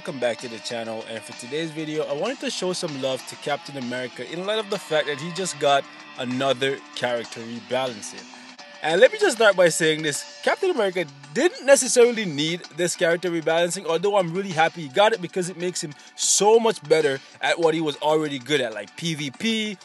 welcome back to the channel, and for today's video I wanted to show some love to Captain America in light of the fact that he just got another character rebalancing. And let me just start by saying this: Captain America didn't necessarily need this character rebalancing, although I'm really happy he got it because it makes him so much better at what he was already good at, like PvP,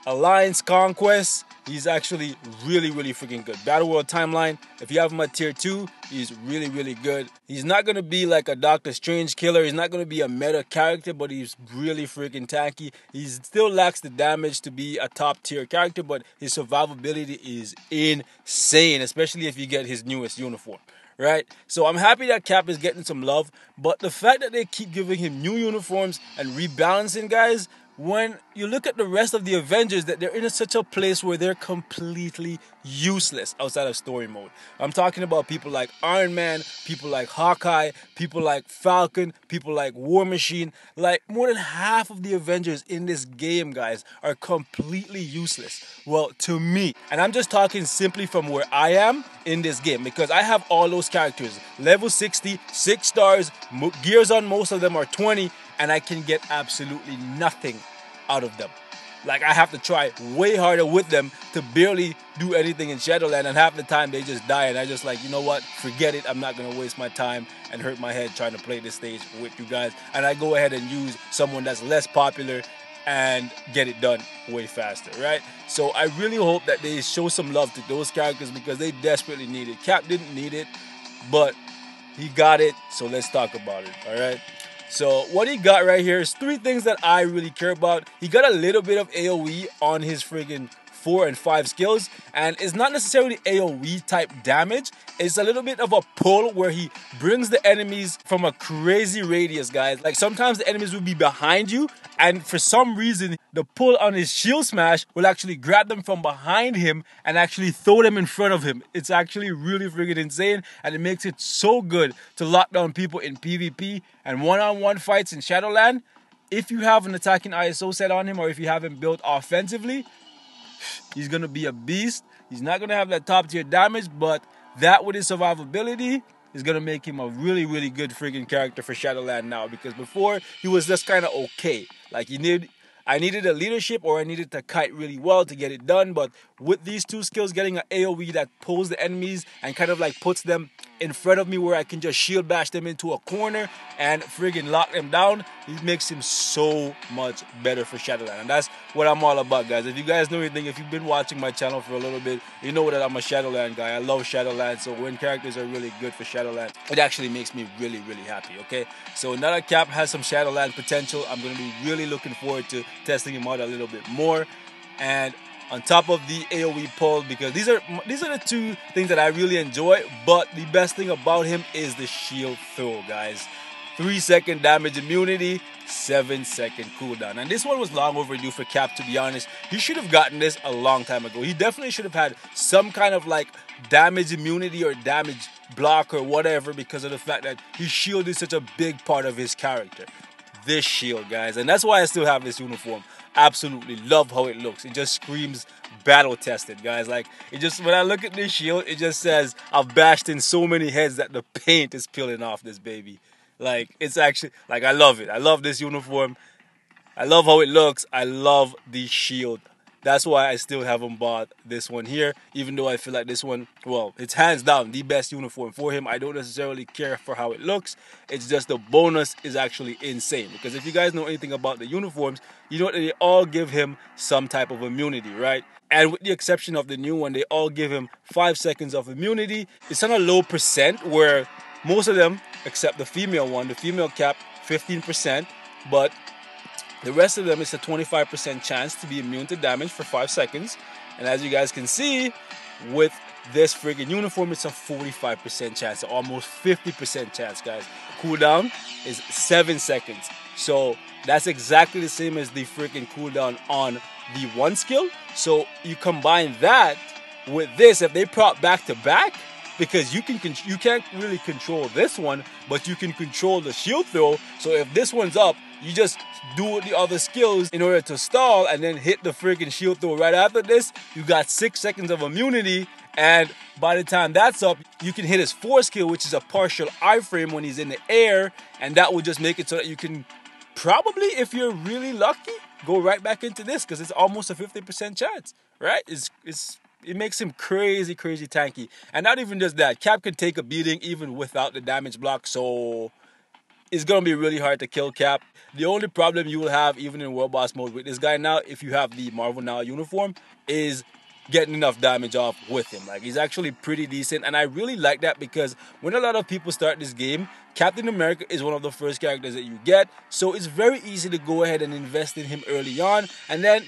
Alliance Conquest. He's actually really freaking good. Battle World Timeline, if you have him at tier 2, he's really good. He's not going to be like a Doctor Strange killer. He's not going to be a meta character, but he's really freaking tanky. He still lacks the damage to be a top tier character, but his survivability is insane, especially if you get his newest uniform. Right? So I'm happy that Cap is getting some love, but the fact that they keep giving him new uniforms and rebalancing, guys, when you look at the rest of the Avengers, that they're in such a place where they're completely useless outside of story mode. I'm talking about people like Iron Man, people like Hawkeye, people like Falcon, people like War Machine. Like, more than half of the Avengers in this game, guys, are completely useless. Well, to me. And I'm just talking simply from where I am in this game, because I have all those characters. Level 60, 6 stars, gears on most of them are 20, and I can get absolutely nothing out of them. Like, I have to try way harder with them to barely do anything in Shadowland, and half the time they just die, and I just like, you know what, forget it. I'm not going to waste my time and hurt my head trying to play this stage with you guys, and I go ahead and use someone that's less popular and get it done way faster, right? So I really hope that they show some love to those characters because they desperately need it. Cap didn't need it, but he got it, so let's talk about it, all right? So what he got right here is 3 things that I really care about. He got a little bit of AoE on his friggin' 4 and 5 skills, and it's not necessarily AoE type damage. It's a little bit of a pull where he brings the enemies from a crazy radius, guys. Like, sometimes the enemies will be behind you, and for some reason the pull on his shield smash will actually grab them from behind him and actually throw them in front of him. It's actually really freaking insane, and it makes it so good to lock down people in PvP and one-on-one fights in Shadowland. If you have an attacking ISO set on him, or if you have him built offensively, he's gonna be a beast. He's not gonna have that top tier damage, but that with his survivability is gonna make him a really good freaking character for Shadowland now, because before he was just kind of okay. Like, I needed a leadership, or I needed to kite really well to get it done, but with these 2 skills, getting an AoE that pulls the enemies and kind of like puts them in front of me where I can just shield bash them into a corner and friggin' lock them down, it makes him so much better for Shadowland. And that's what I'm all about, guys. If you guys know anything, if you've been watching my channel for a little bit, you know that I'm a Shadowland guy. I love Shadowland, so when characters are really good for Shadowland, it actually makes me really happy, okay? So now that Cap has some Shadowland potential, I'm going to be really looking forward to testing him out a little bit more. And on top of the AoE pull, because these are the 2 things that I really enjoy, but the best thing about him is the shield throw, guys. 3-second damage immunity, 7-second cooldown. And this one was long overdue for Cap, to be honest. He should have gotten this a long time ago. He definitely should have had some kind of like damage immunity or damage block or whatever, because of the fact that his shield is such a big part of his character. This shield, guys, and that's why I still have this uniform. Absolutely love how it looks. It just screams battle tested, guys. Like, it just, when I look at this shield, it just says I've bashed in so many heads that the paint is peeling off this baby. Like, it's actually, like, I love it. I love this uniform. I love how it looks. I love the shield. That's why I still haven't bought this one here, even though I feel like this one, well, it's hands down the best uniform for him. I don't necessarily care for how it looks. It's just the bonus is actually insane, because if you guys know anything about the uniforms, you know that they all give him some type of immunity, right? And with the exception of the new one, they all give him 5 seconds of immunity. It's on a low percent, where most of them, except the female one, the female Cap, 15%, but the rest of them is a 25% chance to be immune to damage for 5 seconds. And as you guys can see, with this friggin' uniform, it's a 45% chance, almost 50% chance, guys. Cooldown is 7 seconds. So that's exactly the same as the freaking cooldown on the 1 skill. So you combine that with this, if they prop back to back, because you can't really control this one, but you can control the shield throw. So if this one's up, You just do the other skills in order to stall and then hit the freaking shield throw right after this. You got 6 seconds of immunity, and by the time that's up, you can hit his 4 skill, which is a partial iframe when he's in the air, and that will just make it so that you can probably, if you're really lucky, go right back into this because it's almost a 50% chance, right? It makes him crazy tanky. And not even just that, Cap can take a beating even without the damage block, so it's going to be really hard to kill Cap. The only problem you will have, even in World Boss mode with this guy now, if you have the Marvel Now uniform, is getting enough damage off with him. Like, he's actually pretty decent, and I really like that because when a lot of people start this game, Captain America is one of the first characters that you get, so it's very easy to go ahead and invest in him early on, and then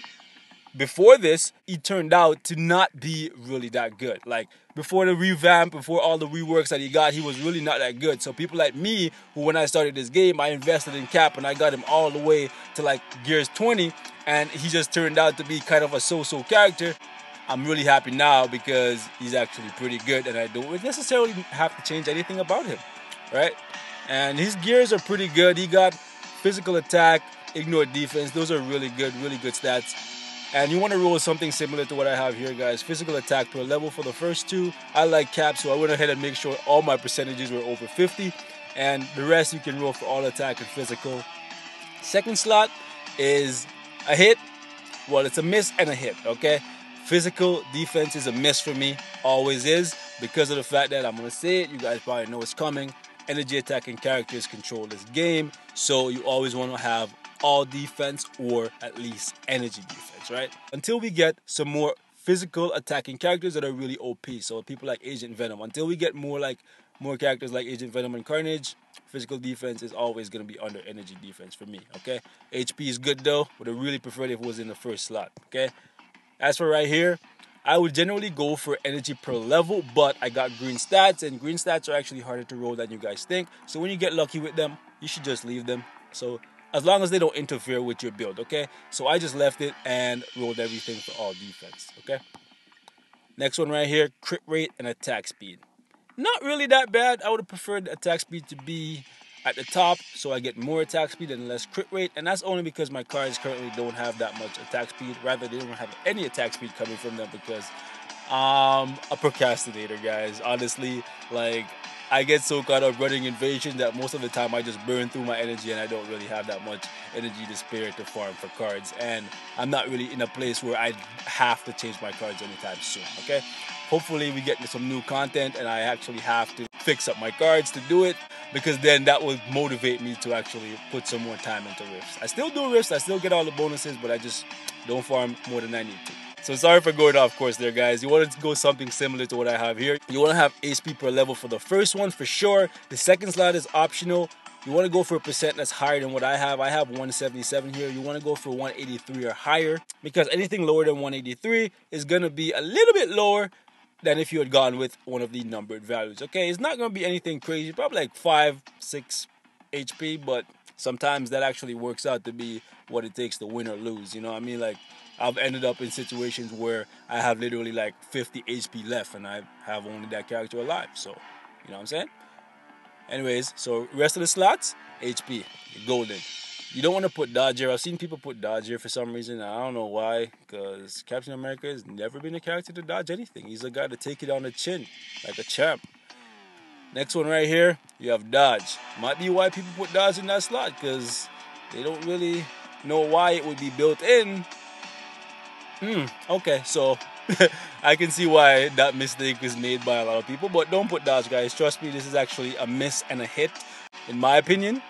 before this, he turned out to not be really that good. Like, before the revamp, before all the reworks that he got, he was really not that good. So people like me, who when I started this game, I invested in Cap and I got him all the way to like Gears 20, and he just turned out to be kind of a so-so character. I'm really happy now because he's actually pretty good, and I don't necessarily have to change anything about him, right? And his gears are pretty good. He got physical attack, ignore defense. Those are really good stats. And you want to roll something similar to what I have here, guys. Physical attack per level for the first 2. I like Cap, so I went ahead and make sure all my percentages were over 50. And the rest you can roll for all attack and physical. Second slot is a hit. Well, it's a miss and a hit, okay? Physical defense is a miss for me. Always is. Because of the fact that, I'm going to say it, you guys probably know it's coming. Energy attacking characters control this game. So you always want to have all defense or at least energy defense, right? Until we get some more physical attacking characters that are really OP. So people like Agent Venom. Until we get more characters like Agent Venom and Carnage, physical defense is always going to be under energy defense for me, okay? HP is good though, but I really prefer it if it was in the first slot, okay? As for right here, I would generally go for energy per level, but I got green stats, and green stats are actually harder to roll than you guys think. So when you get lucky with them, you should just leave them. So as long as they don't interfere with your build, okay? So I just left it and rolled everything for all defense, okay? Next one right here, crit rate and attack speed. Not really that bad. I would have preferred attack speed to be at the top so I get more attack speed and less crit rate, and that's only because my cards currently don't have that much attack speed. Rather, they don't have any attack speed coming from them because I'm a procrastinator, guys. Honestly, like, I get so caught up running invasion that most of the time I just burn through my energy and I don't really have that much energy to spare to farm for cards, and I'm not really in a place where I have to change my cards anytime soon, okay? Hopefully we get some new content and I actually have to fix up my cards to do it, because then that will motivate me to actually put some more time into rifts. I still do rifts, I still get all the bonuses, but I just don't farm more than I need to. So sorry for going off course there, guys. You want to go something similar to what I have here. You want to have HP per level for the first one for sure. The second slot is optional. You want to go for a percent that's higher than what I have. I have 177 here. You want to go for 183 or higher, because anything lower than 183 is going to be a little bit lower than if you had gone with one of the numbered values. Okay, it's not going to be anything crazy, probably like 5, 6 HP, but sometimes that actually works out to be what it takes to win or lose. You know what I mean? Like, I've ended up in situations where I have literally like 50 HP left and I have only that character alive. So, you know what I'm saying? Anyways, so rest of the slots, HP, you're golden. You don't want to put dodge here. I've seen people put dodge here for some reason. I don't know why, because Captain America has never been a character to dodge anything. He's a guy to take it on the chin, like a champ. Next one right here, you have dodge. Might be why people put dodge in that slot, because they don't really know why it would be built in. Okay, so I can see why that mistake was made by a lot of people, but don't put dodge, guys. Trust me, this is actually a miss and a hit, in my opinion,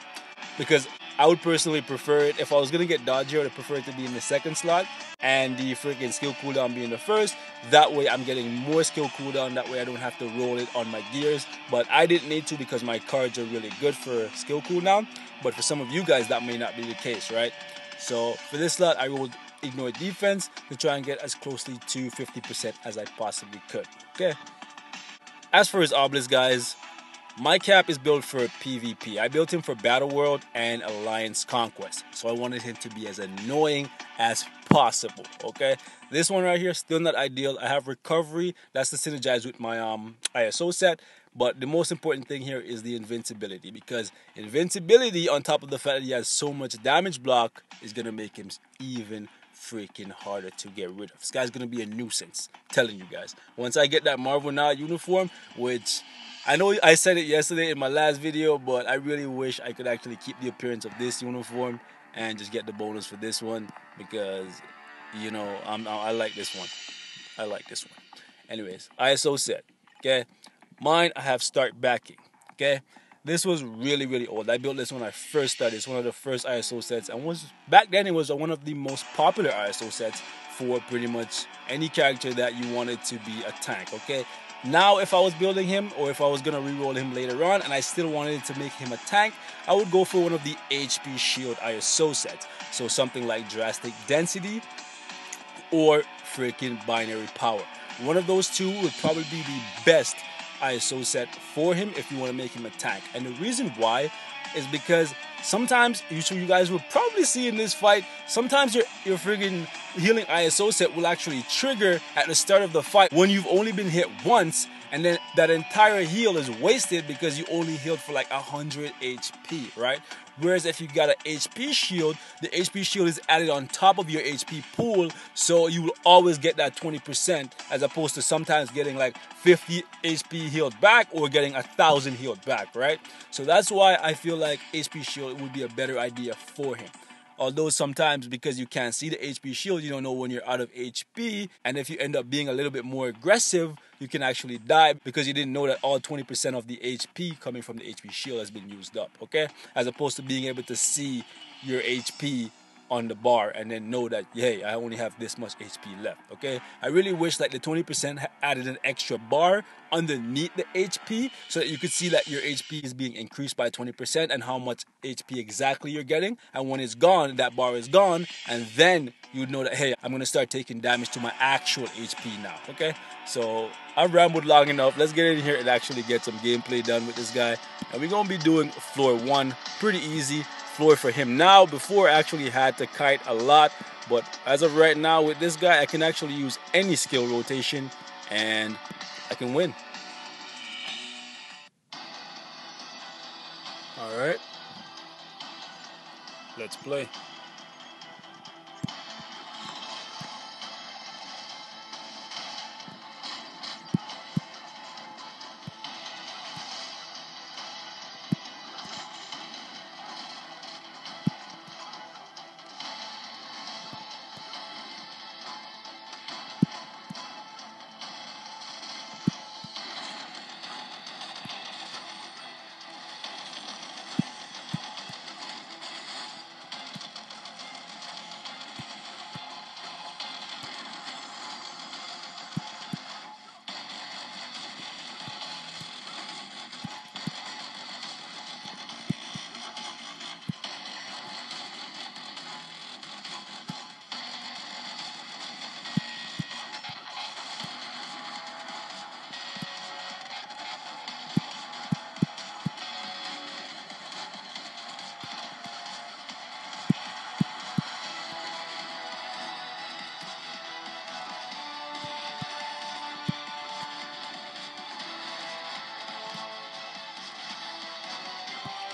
because I would personally prefer it. If I was going to get dodge here, I would prefer it to be in the second slot and the freaking skill cooldown be in the first. That way I'm getting more skill cooldown. That way I don't have to roll it on my gears. But I didn't need to because my cards are really good for skill cooldown. But for some of you guys, that may not be the case, right? So for this slot, I will ignore defense to try and get as closely to 50% as I possibly could. Okay. As for his obelisk, guys, my Cap is built for PvP. I built him for Battle World and Alliance Conquest. So I wanted him to be as annoying as possible, okay? This one right here, still not ideal. I have Recovery. That's to synergize with my ISO set. But the most important thing here is the invincibility, because invincibility, on top of the fact that he has so much damage block, is gonna make him even freaking harder to get rid of. This guy's gonna be a nuisance. I'm telling you guys. Once I get that Marvel Now uniform, which I know I said it yesterday in my last video, but I really wish I could actually keep the appearance of this uniform and just get the bonus for this one, because you know I like this one. I like this one. Anyways, ISO set. Okay, mine I have start backing. Okay, this was really old. I built this when I first started. It's one of the first ISO sets, and was back then it was one of the most popular ISO sets for pretty much any character that you wanted to be a tank. Okay, now if I was building him, or if I was gonna reroll him later on and I still wanted to make him a tank, I would go for one of the HP shield ISO sets. So something like drastic density or freaking binary power. One of those two would probably be the best ISO set for him if you want to make him a tank. And the reason why is because sometimes, you guys will probably see in this fight, sometimes your friggin' healing ISO set will actually trigger at the start of the fight when you've only been hit once, and then that entire heal is wasted because you only healed for like 100 HP, right? Whereas if you got an HP shield, the HP shield is added on top of your HP pool, so you will always get that 20%, as opposed to sometimes getting like 50 HP healed back or getting 1,000 healed back, right? So that's why I feel like HP shield would be a better idea for him. Although sometimes, because you can't see the HP shield, you don't know when you're out of HP, and if you end up being a little bit more aggressive, you can actually die because you didn't know that all 20% of the HP coming from the HP shield has been used up, okay? As opposed to being able to see your HP on the bar and then know that, hey, I only have this much HP left, okay? I really wish like the 20% added an extra bar underneath the HP so that you could see that your HP is being increased by 20% and how much HP exactly you're getting. And when it's gone, that bar is gone, and then you would know that, hey, I'm gonna start taking damage to my actual HP now, okay? So I've rambled long enough. Let's get in here and actually get some gameplay done with this guy. And we're gonna be doing floor 1, pretty easy floor for him now. Before I actually had to kite a lot, but as of right now with this guy, I can actually use any skill rotation and I can win. All right, let's play.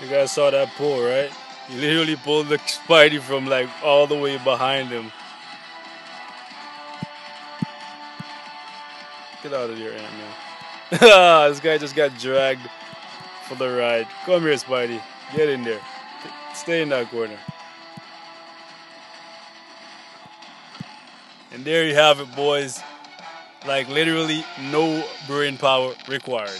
You guys saw that pull, right? He literally pulled the Spidey from like all the way behind him. Get out of here, Ant-Man. This guy just got dragged for the ride. Come here, Spidey. Get in there. Stay in that corner. And there you have it, boys. Like literally no brain power required.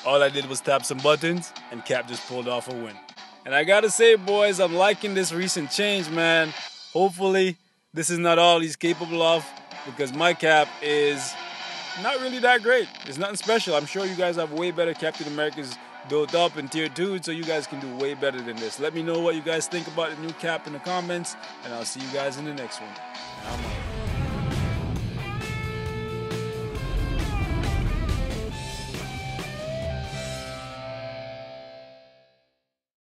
All I did was tap some buttons and Cap just pulled off a win. And I gotta say, boys, I'm liking this recent change, man. Hopefully this is not all he's capable of, because my Cap is not really that great. It's nothing special. I'm sure you guys have way better Captain Americas built up in tier 2, so you guys can do way better than this. Let me know what you guys think about the new Cap in the comments, and I'll see you guys in the next one. I'm out.